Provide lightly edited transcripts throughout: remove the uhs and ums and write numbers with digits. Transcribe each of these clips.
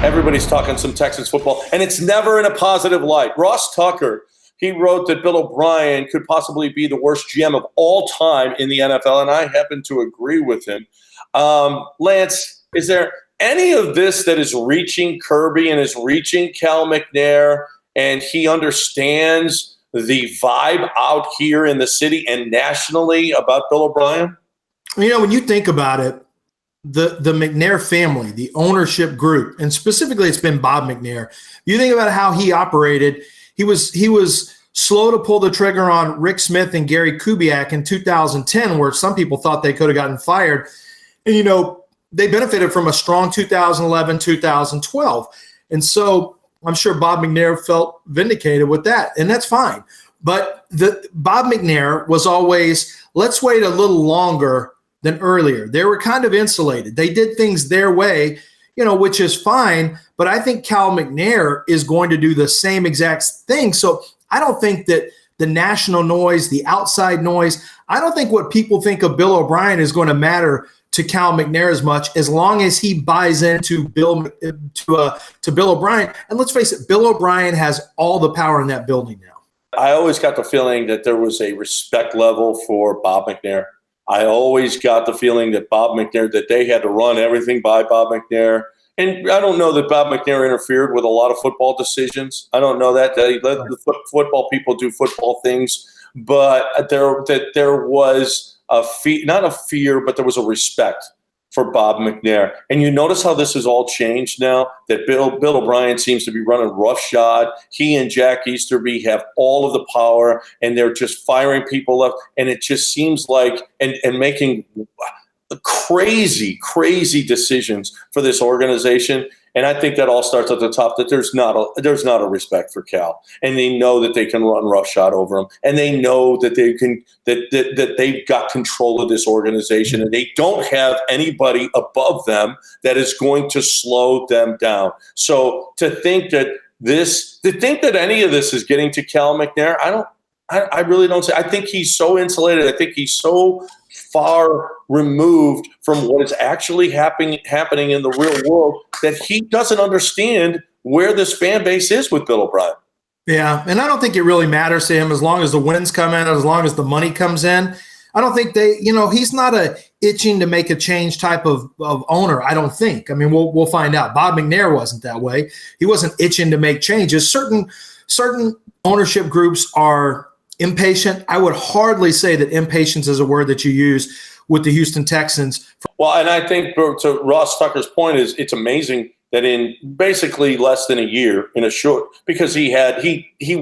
everybody's talking some Texans football, and it's never in a positive light. Ross Tucker, he wrote that Bill O'Brien could possibly be the worst GM of all time in the NFL, and I happen to agree with him. Lance, is there any of this that is reaching Kirby and is reaching Cal McNair, and he understands the vibe out here in the city and nationally about Bill O'Brien? You know, when you think about it, the McNair family, the ownership group, and specifically it's been Bob McNair. You think about how he operated. He was slow to pull the trigger on Rick Smith and Gary Kubiak in 2010, where some people thought they could have gotten fired. And, you know, they benefited from a strong 2011, 2012. And so I'm sure Bob McNair felt vindicated with that, and that's fine. But Bob McNair was always, let's wait a little longer than earlier. They were kind of insulated. They did things their way, you know, which is fine. But I think Cal McNair is going to do the same exact thing. So I don't think that the national noise, the outside noise, I don't think what people think of Bill O'Brien is going to matter to Cal McNair as much, as long as he buys into Bill O'Brien. And let's face it, Bill O'Brien has all the power in that building now. I always got the feeling that there was a respect level for Bob McNair. I always got the feeling that Bob McNair, that they had to run everything by Bob McNair. And I don't know that Bob McNair interfered with a lot of football decisions. I don't know that. They let the football people do football things. But there was not a fear, but there was a respect for Bob McNair. And you notice how this has all changed now, that Bill O'Brien seems to be running roughshod. He and Jack Easterby have all of the power, and they're just firing people up. And it just seems like, and making crazy decisions for this organization. And I think that all starts at the top, that there's not a respect for Cal, and they know that they can run roughshod over him, and they know that they can that they've got control of this organization, and they don't have anybody above them that is going to slow them down. So to think that any of this is getting to Cal McNair, I really don't say. I think he's so insulated. I think he's so far removed from what is actually happening in the real world that he doesn't understand where this fan base is with Bill O'Brien. Yeah, and I don't think it really matters to him as long as the wins come in, as long as the money comes in. I don't think he's not a itching to make a change type of owner, I don't think. I mean, we'll find out. Bob McNair wasn't that way. He wasn't itching to make changes. Certain ownership groups are impatient. I would hardly say that impatience is a word that you use with the Houston Texans. Well, and I think to Ross Tucker's point is it's amazing that in basically less than a year, in a short, because he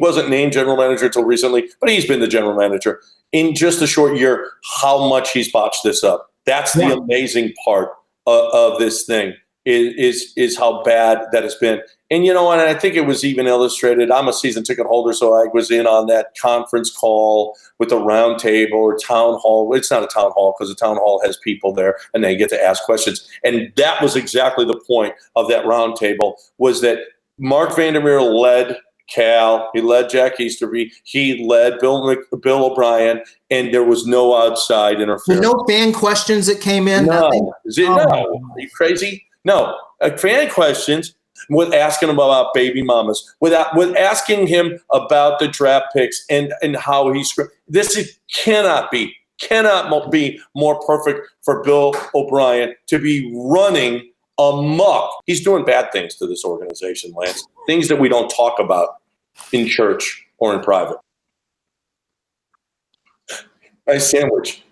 wasn't named general manager until recently, but he's been the general manager. In just a short year, how much he's botched this up. That's the amazing part of this thing is how bad that has been. And, and I think it was even illustrated. I'm a season ticket holder, so I was in on that conference call with the round table or town hall. It's not a town hall because the town hall has people there and they get to ask questions. And that was exactly the point of that round table, was that Mark Vandermeer led Cal, he led Jack Easterby, he led Bill O'Brien, and there was no outside interference. No fan questions that came in? No. Nothing? No. Are you crazy? No. Fan questions with asking him about baby mamas, with asking him about the draft picks and how he's – this cannot be more perfect for Bill O'Brien to be running amok. He's doing bad things to this organization, Lance, things that we don't talk about in church or in private. Nice sandwich.